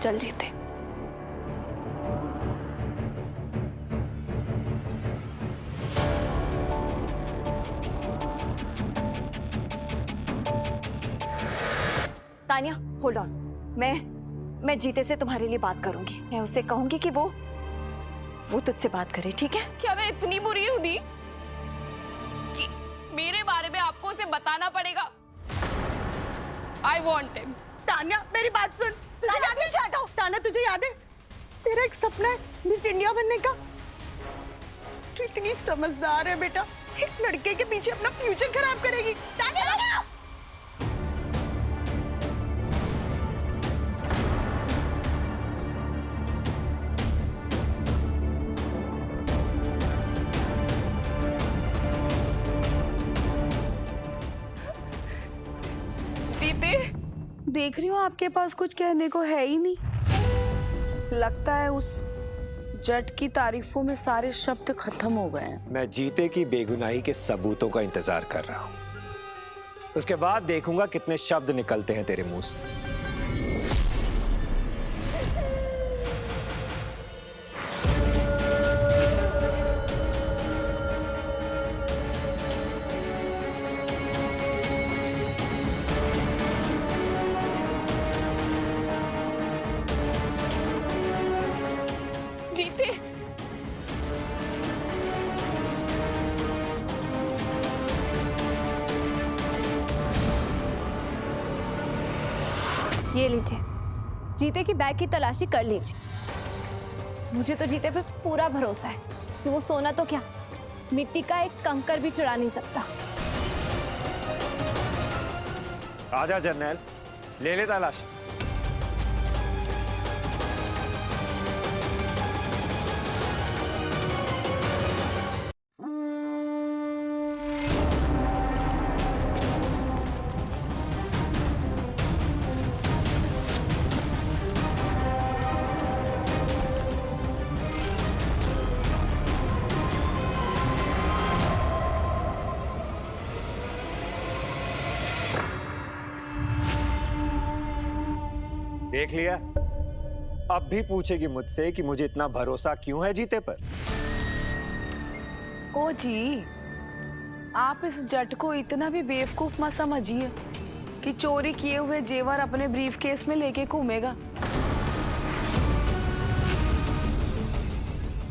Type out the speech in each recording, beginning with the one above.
चल जीते। Tania hold on, मैं जीते से तुम्हारे लिए बात करूंगी। मैं उसे कहूंगी कि वो तुझसे बात करे, ठीक है? क्या मैं इतनी बुरी हूँ दी कि मेरे बारे में आपको उसे बताना पड़ेगा? I want him। तान्या मेरी बात सुन। तान्या तुझे याद है तेरा एक सपना है मिस इंडिया बनने का? तू इतनी समझदार है बेटा, एक लड़के के पीछे अपना फ्यूचर खराब करेगी। तान्या जीते, देख रही हूँ आपके पास कुछ कहने को है ही नहीं। लगता है उस जट की तारीफों में सारे शब्द खत्म हो गए हैं। मैं जीते की बेगुनाही के सबूतों का इंतजार कर रहा हूं। उसके बाद देखूंगा कितने शब्द निकलते हैं तेरे मुंह से। जीते, ये लीजिए, जीते की बैग की तलाशी कर लीजिए। मुझे तो जीते पे पूरा भरोसा है कि वो सोना तो क्या, मिट्टी का एक कंकर भी चुरा नहीं सकता। आजा जर्नैल, ले ले तलाशी। देख लिया? अब भी पूछेगी मुझसे कि मुझे इतना भरोसा क्यों है जीते पर? ओ जी, आप इस जट को इतना भी बेवकूफ मत समझिए कि चोरी किए हुए जेवर अपने ब्रीफ केस में लेके घूमेगा।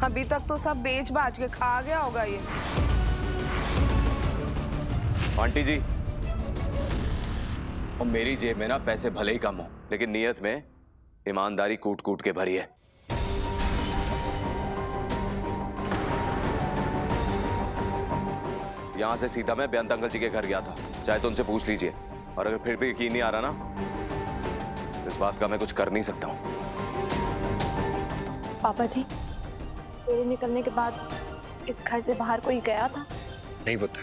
अभी तक तो सब बेच बाच के खा गया होगा ये। आंटी जी, और मेरी जेब में ना पैसे भले ही कम हो, लेकिन नीयत में ईमानदारी कूट कूट के भरी है। यहां से सीधा मैं बेअंत अंकल जी के घर गया था, चाहे तो उनसे पूछ लीजिए। और अगर फिर भी यकीन नहीं आ रहा ना, इस बात का मैं कुछ कर नहीं सकता हूं। पापा जी, मेरे निकलने के बाद इस घर से बाहर कोई गया था? नहीं पुत्र।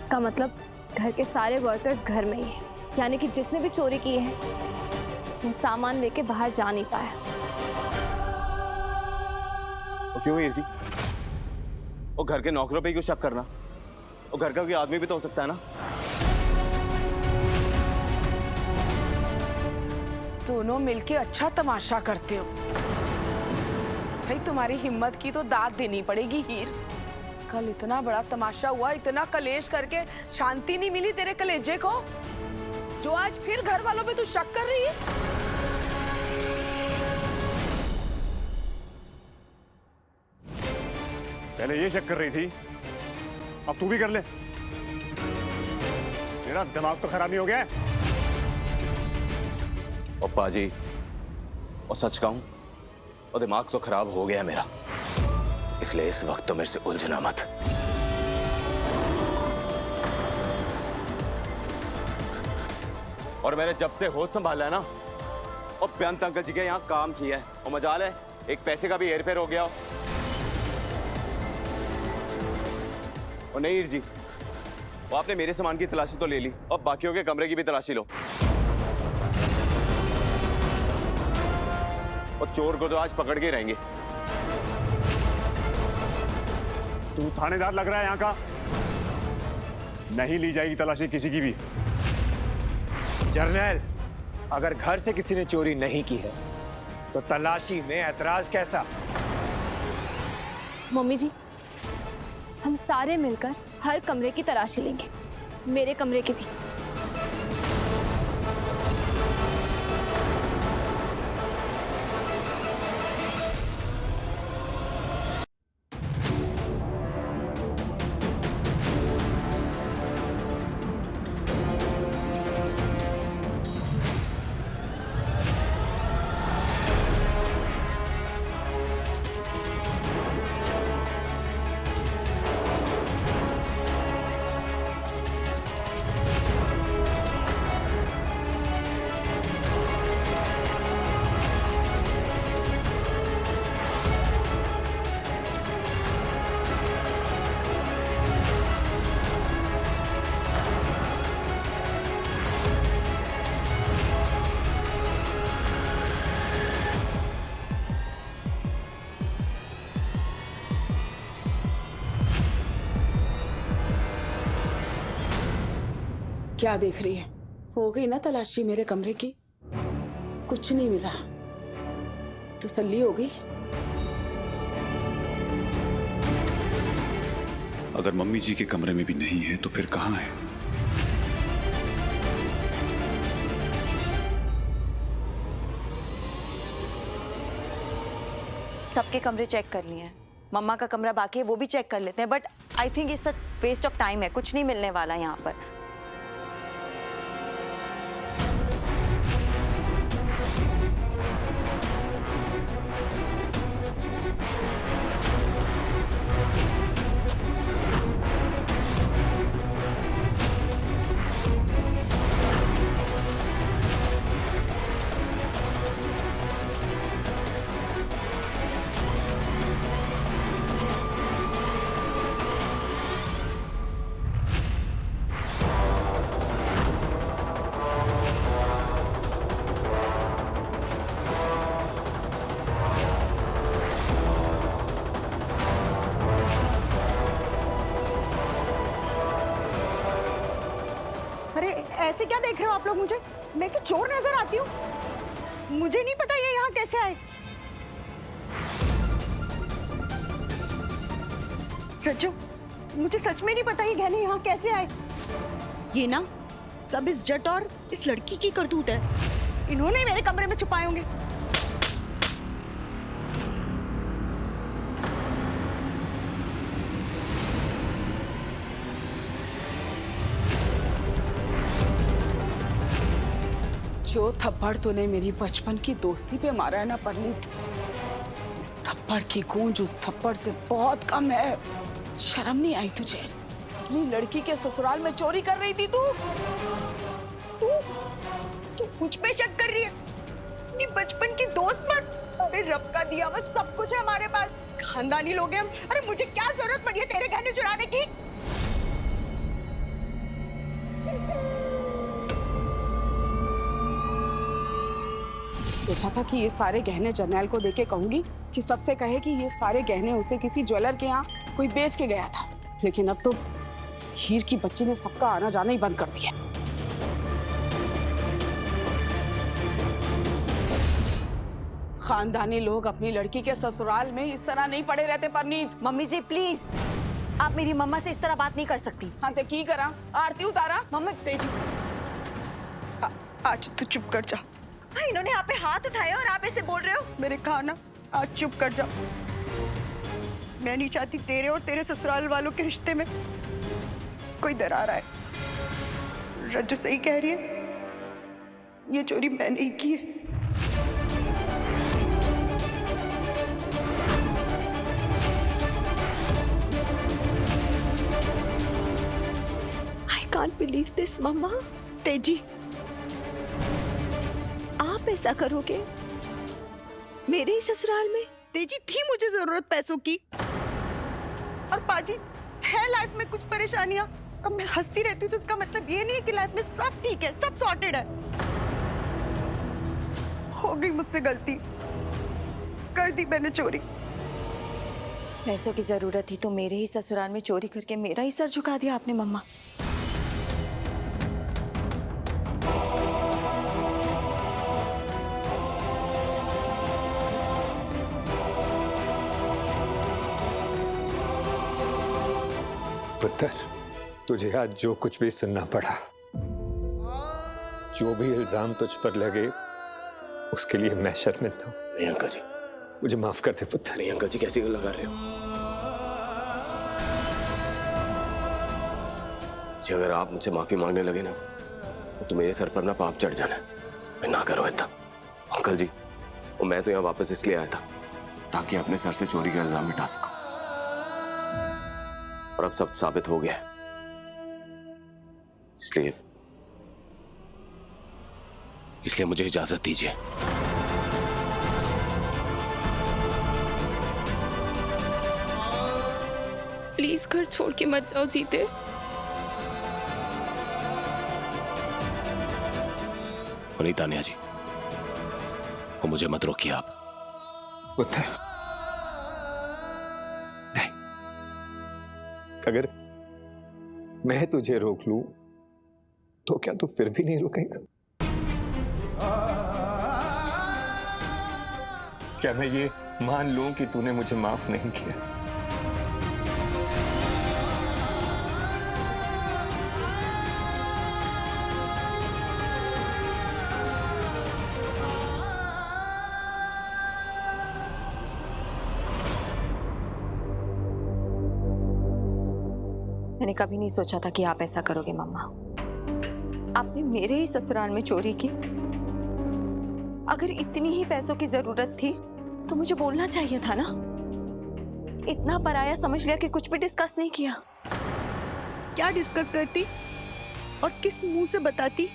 इसका मतलब घर के सारे वर्कर्स घर में ही हैं, यानी कि जिसने भी चोरी की है वो सामान लेके बाहर जा नहीं पाया। वो क्यों वीर जी? वो घर के नौकरों पे ही क्यों शक करना? वो घर का कोई आदमी भी तो हो सकता है ना। दोनों मिलके अच्छा तमाशा करते हो भाई। तुम्हारी हिम्मत की तो दाद देनी पड़ेगी हीर। कल इतना बड़ा तमाशा हुआ, इतना कलेश करके शांति नहीं मिली तेरे कलेजे को, जो आज फिर घर वालों पे तू शक कर रही है। पहले ये शक कर रही थी, अब तू भी कर ले। मेरा दिमाग तो खराब नहीं हो गया है? पप्पा जी, और सच कहूं, और दिमाग तो खराब हो गया मेरा, इसलिए इस वक्त तो मेरे से उलझना मत। और मैंने जब से होश संभाला है ना, और बेअंत अंकल जी के यहाँ काम किया है, और मजाल है एक पैसे का भी हेर फेर हो गया हो। और नहीं हीर जी, वो आपने मेरे सामान की तलाशी तो ले ली, और बाकियों के कमरे की भी तलाशी लो। और चोर को तो आज पकड़ के रहेंगे। तू थानेदार लग रहा है यहाँ का। नहीं ली जाएगी तलाशी किसी की भी। जर्नैल, अगर घर से किसी ने चोरी नहीं की है तो तलाशी में ऐतराज कैसा? मम्मी जी, हम सारे मिलकर हर कमरे की तलाशी लेंगे, मेरे कमरे की भी। क्या देख रही है? हो गई ना तलाशी मेरे कमरे की? कुछ नहीं मिला, तसल्ली हो गई? अगर मम्मी जी के कमरे में भी नहीं है तो फिर कहाँ है? सबके कमरे चेक कर लिए हैं, मम्मा का कमरा बाकी है वो भी चेक कर लेते हैं, बट आई थिंक ये सब वेस्ट ऑफ टाइम है, कुछ नहीं मिलने वाला यहाँ पर। अरे ऐसे क्या देख रहे हो आप लोग मुझे? मैं क्या चोर नजर आती हूँ? मुझे नहीं पता ये यहाँ कैसे आए। रज्जू, मुझे सच में नहीं पता ये गहने यहाँ कैसे आए। ये ना सब इस जट और इस लड़की की करतूत है, इन्होंने मेरे कमरे में छुपाए होंगे। जो थप्पड़ तूने मेरी बचपन की दोस्ती पे मारा है ना परनीत, इस थप्पड़ की गूंज उस थप्पड़ से बहुत कम है। शर्म नहीं आई तुझे? अपनी लड़की के ससुराल में चोरी कर रही थी तू? तू मुझ पे शक कर रही है? अपनी बचपन की दोस्त पर? अरे रब का दिया हुआ सब कुछ है हमारे पास, खानदानी लोग हैं हम। अरे मुझे क्या जरूरत पड़ी है तेरे गहने चुराने की? सोचा था कि ये सारे गहने जर्नैल को देके कहूंगी कि सबसे कहे कि ये सारे गहने उसे किसी ज्वेलर के यहाँ कोई बेच के गया था, लेकिन अब तो इस हीर की बच्ची ने सबका आना जाना ही बंद कर दिया। खानदानी लोग अपनी लड़की के ससुराल में इस तरह नहीं पड़े रहते परनीत। मम्मी जी प्लीज, आप मेरी मम्मा से इस तरह बात नहीं कर सकती। हाँ तो की करा? आरती उतारा? मम्मी तेजी, आज तू चुप कर जा। हाँ, इन्होंने आप पे हाथ उठाए और आप ऐसे बोल रहे हो? मेरे कहा ना, आज चुप कर जा। मैं नहीं चाहती तेरे और तेरे ससुराल वालों के रिश्ते में कोई दरार आए। रज्जू सही कह रही है, ये चोरी मैंने ही की है। I can't believe this, मम्मा। तेजी, आप ऐसा करोगे मेरे ही ससुराल में? तेजी थी मुझे जरूरत पैसों की, और पाजी है लाइफ में कुछ परेशानियां। अब मैं हंसती रहती हूँ तो इसका मतलब ये नहीं है कि लाइफ में सब ठीक है, सब सॉर्टेड है। हो गई मुझसे गलती, कर दी मैंने चोरी। पैसों की जरूरत थी तो मेरे ही ससुराल में चोरी करके मेरा ही सर झुका दिया आपने मम्मा। पुत्र, तुझे आज जो कुछ भी सुनना पड़ा, जो भी इल्जाम तुझ पर लगे, उसके लिए मैं शर्मिंदा हूं। नहीं अंकल जी, मुझे माफ कर दे पुत्र। नहीं अंकल जी, कैसी गल्ला कर रहे हो जी? अगर आप मुझसे माफी मांगने लगे ना तो मेरे सर पर ना पाप चढ़ जाना। मैं ना करो इतना अंकल जी। और मैं तो यहाँ वापस इसलिए आया था ताकि अपने सर से चोरी का इल्जाम मिटा सकूं, और अब सब साबित हो गया है, इसलिए मुझे इजाजत दीजिए। प्लीज घर छोड़ के मत जाओ जीते। नहीं तानिया जी, और मुझे मत रोकिए आप। पुत्र, नहीं, अगर मैं तुझे रोक लूं तो क्या तू फिर भी नहीं रुकेगा? क्या मैं ये मान लूं कि तूने मुझे माफ नहीं किया? मैंने कभी नहीं सोचा था कि आप ऐसा करोगे मम्मा। आपने मेरे ही ससुराल में चोरी की। अगर इतनी ही पैसों की जरूरत थी तो मुझे बोलना चाहिए था ना। इतना पराया समझ लिया कि कुछ भी डिस्कस नहीं किया। क्या डिस्कस करती और किस मुंह से बताती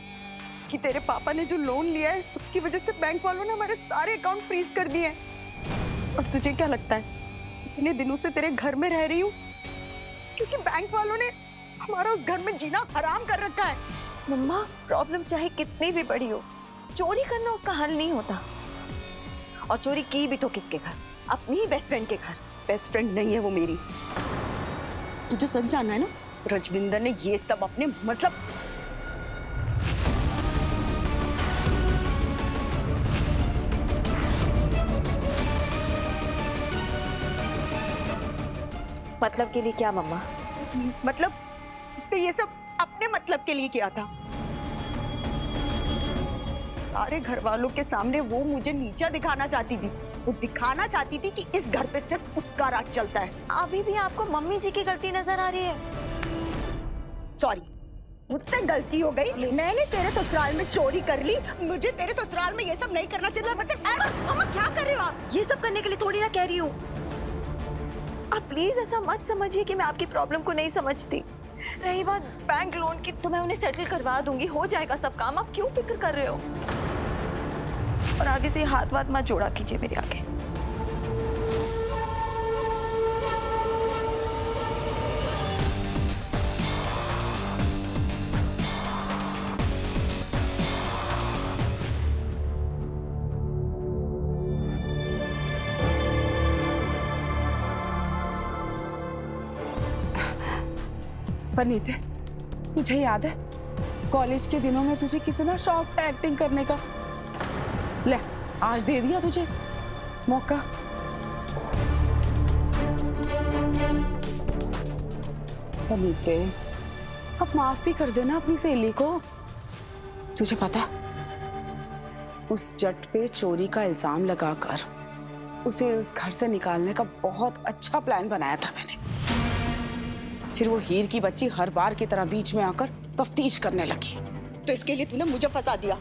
कि तेरे पापा ने जो लोन लिया है उसकी वजह से बैंक वालों ने हमारे सारे अकाउंट फ्रीज कर दिए हैं। और तुझे क्या लगता है इतने दिनों से तेरे घर में रह रही हूँ क्योंकि बैंक वालों ने हमारा उस घर में जीना हराम कर रखा है? मम्मा, प्रॉब्लम चाहे कितनी भी बड़ी हो, चोरी करना उसका हल नहीं होता। और चोरी की भी तो किसके घर? अपनी ही बेस्ट फ्रेंड के घर। बेस्ट फ्रेंड नहीं है वो मेरी। तुझे सच जानना है ना, रजविंदर ने ये सब अपने मतलब के लिए क्या मम्मा? मतलब उसने ये सब अपने मतलब के लिए किया था। सारे घर वालों के सामने वो मुझे नीचा दिखाना चाहती थी। वो दिखाना चाहती थी कि इस घर पे सिर्फ उसका राज चलता है। अभी भी आपको मम्मी जी की गलती नजर आ रही है? सॉरी, मुझसे गलती हो गई। मैंने तेरे ससुराल में चोरी कर ली। मुझे तेरे ससुराल में ये सब नहीं करना चाहिए। मतलब मम्मा क्या कर रहे हो आप? ये सब करने के लिए थोड़ी ना कह रही हूँ। आप प्लीज ऐसा मत समझिए कि मैं आपकी प्रॉब्लम को नहीं समझती। रही बात बैंक लोन की, तो मैं उन्हें सेटल करवा दूंगी, हो जाएगा सब काम। आप क्यों फिक्र कर रहे हो? और आगे से हाथ वाथ मत जोड़ा कीजिए मेरे आगे। पनीते, तुझे याद है कॉलेज के दिनों में तुझे कितना शौक था एक्टिंग करने का? ले, आज दे दिया तुझे मौका। पनीते, अब माफ भी कर देना अपनी सहेली को। तुझे पता है, उस जट पे चोरी का इल्जाम लगाकर उसे उस घर से निकालने का बहुत अच्छा प्लान बनाया था मैंने। फिर वो हीर की बच्ची हर बार की तरह बीच में आकर तफ्तीश करने लगी। तो इसके लिए तूने मुझे फंसा दिया।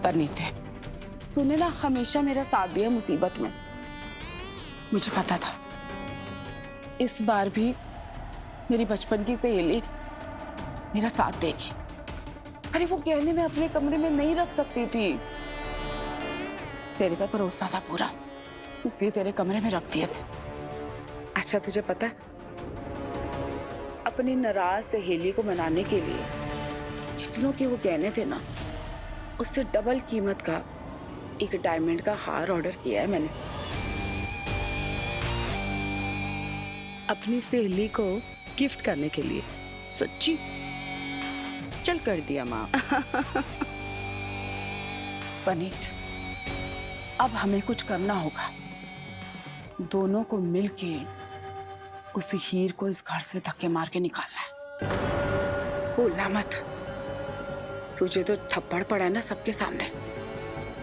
परनीते, तूने ना हमेशा मेरा साथ दिया मुसीबत में। मुझे पता था इस बार भी मेरी बचपन की सहेली मेरा साथ देगी। अरे वो गहने में अपने कमरे में नहीं रख सकती थी। तेरे पे भरोसा था पूरा, इसलिए तेरे कमरे में रख दिए थे। अच्छा, तुझे पता है, अपनी नाराज सहेली को मनाने के लिए जितनों के वो गहने थे ना, उससे डबल कीमत का एक डायमंड का हार ऑर्डर किया है मैंने अपनी सहेली को गिफ्ट करने के लिए। सच्ची? चल कर दिया माँ। पनीत, अब हमें कुछ करना होगा। दोनों को मिलके उस हीर को इस घर से धक्के मार के निकालना है। बोलना मत। तुझे तो थप्पड़ पड़ा है ना सबके सामने,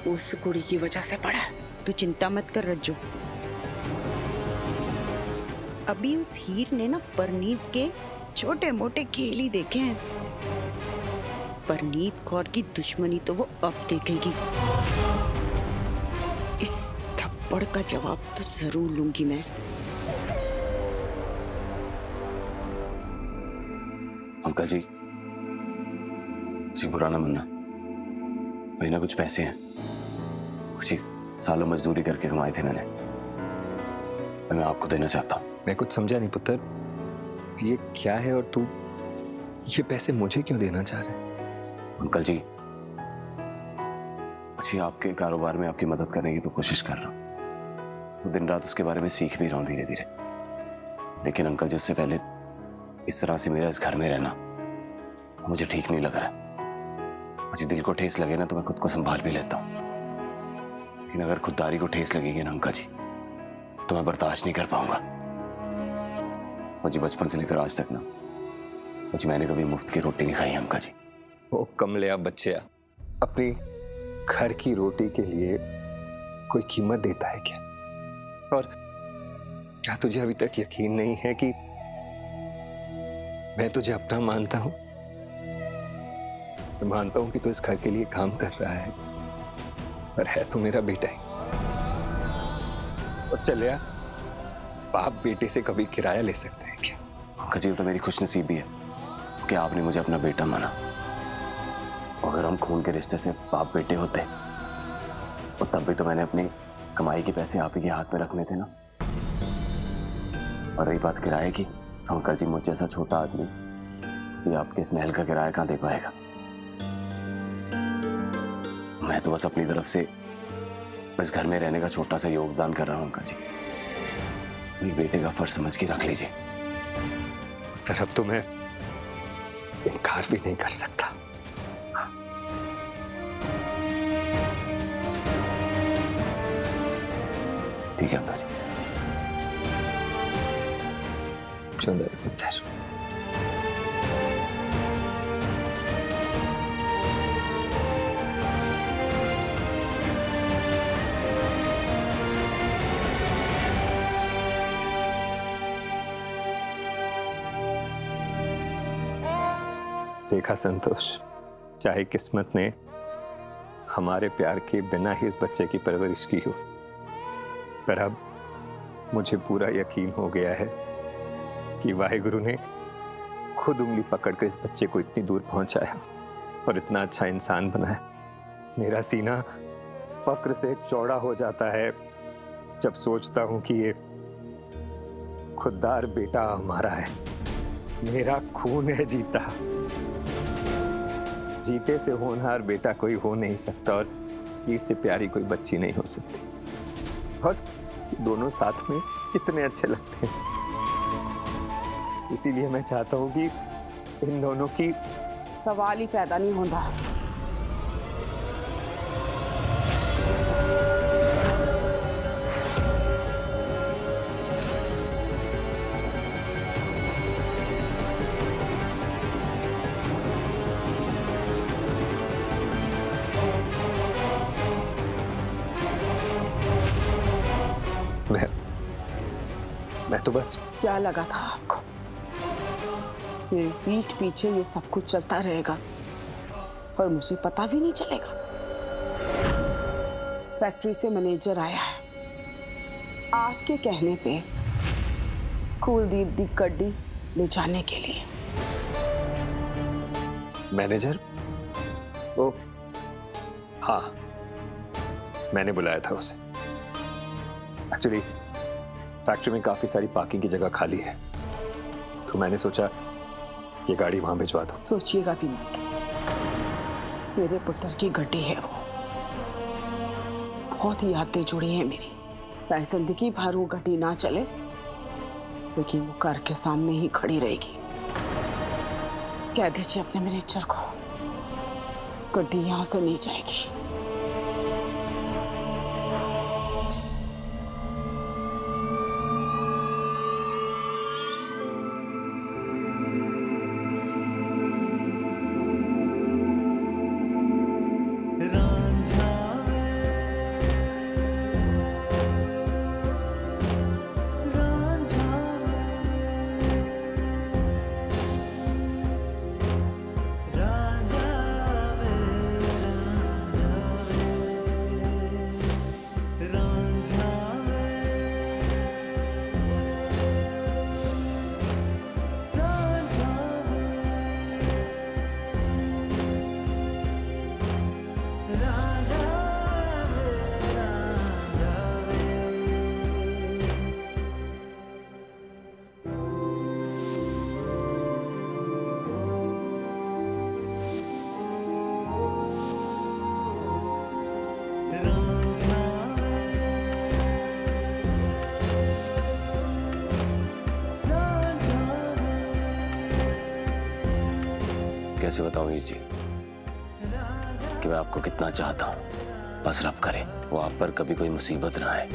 उस कुड़ी की वजह से पड़ा है। तू चिंता मत कर रज्जू, अभी उस हीर ने ना परनीत के छोटे मोटे खेल ही देखे हैं। परनीत कौर की दुश्मनी तो वो अब देखेगी। इस थप्पड़ का जवाब तो जरूर लूंगी मैं। अंकल जी, बुरा ना मानना, वही ना कुछ पैसे हैं, उसी सालों मजदूरी करके कमाए थे मैंने, मैं आपको देना चाहता हूँ। मैं कुछ समझा नहीं पुत्र, ये क्या है और तू ये पैसे मुझे क्यों देना चाह रहे हैं? अंकल जी, अच्छी आपके कारोबार में आपकी मदद करने की तो कोशिश कर रहा हूँ, दिन रात उसके बारे में सीख भी रहा हूँ धीरे धीरे। लेकिन अंकल जी, उससे पहले इस तरह से मेरा इस घर में रहना मुझे ठीक नहीं लग रहा। मुझे दिल को ठेस लगे ना तो मैं खुद को संभाल भी लेता हूँ, लेकिन अगर खुददारी को ठेस लगेगी ना अंकल जी, तो मैं बर्दाश्त नहीं कर पाऊंगा। मुझे बचपन से लेकर आज तक ना मुझे मैंने कभी मुफ्त की रोटी नहीं खाई अंकल जी। ओ कमलिया बच्चिया, अपनी घर की रोटी के लिए कोई कीमत देता है क्या? और क्या तुझे अभी तक यकीन नहीं है कि मैं तुझे अपना मानता हूं? मैं मानता हूं कि तू इस घर के लिए काम कर रहा है, पर है तो मेरा बेटा ही। और चलिया, बाप बेटे से कभी किराया ले सकते हैं क्या? अंकल जी, तो मेरी खुशनसीबी है कि आपने मुझे अपना बेटा माना। अगर हम खून के रिश्ते से बाप बेटे होते और तब भी तो मैंने अपनी कमाई के पैसे आप ही के हाथ में रखने थे ना। और रही बात किराए की, तो अंकल जी, मुझ जैसा छोटा आदमी जी आपके इस महल का किराया कहाँ दे पाएगा? मैं तो बस अपनी तरफ से इस घर में रहने का छोटा सा योगदान कर रहा हूँ अंकल जी। मेरे बेटे का फर्ज समझ के रख लीजिए। तरफ तो मैं इनकार भी नहीं कर सकता। ठीक है अंकल जी। सुंदर पुत्र। देखा संतोष, चाहे किस्मत ने हमारे प्यार के बिना ही इस बच्चे की परवरिश की हो, पर अब मुझे पूरा यकीन हो गया है कि वाहिगुरु ने खुद उंगली पकड़कर इस बच्चे को इतनी दूर पहुंचाया और इतना अच्छा इंसान बनाया। मेरा सीना फक्र से चौड़ा हो जाता है जब सोचता हूं कि ये खुददार बेटा हमारा है, मेरा खून है जीता। जीते से होनहार बेटा कोई हो नहीं सकता और हीर से प्यारी कोई बच्ची नहीं हो सकती। और दोनों साथ में कितने अच्छे लगते हैं। इसीलिए मैं चाहता हूं कि इन दोनों की सवाल ही पैदा नहीं होता। मैं तो बस क्या लगा था आपको मेरी पीठ पीछे ये सब कुछ चलता रहेगा और मुझे पता भी नहीं चलेगा? फैक्ट्री से मैनेजर आया है आपके कहने पे कुलदीप दी गड्डी ले जाने के लिए। मैनेजर? ओ हाँ, मैंने बुलाया था उसे। एक्चुअली फैक्ट्री में काफी सारी पार्किंग की जगह खाली है, तो मैंने सोचा ये गाड़ी वहां भिजवा दो। सोचिएगा भी मत, मेरे पुत्र की गड्डी है वो। बहुत यादें जुड़ी हैं मेरी, चाहे जिंदगी भर वो गड्डी ना चले लेकिन वो घर के सामने ही खड़ी रहेगी। कह दीजिए अपने मैनेजर को गड्डी यहां से नहीं जाएगी। कैसे बताऊं हीर जी कि मैं आपको कितना चाहता हूं। बस रब करे वो आप पर कभी कोई मुसीबत ना आए।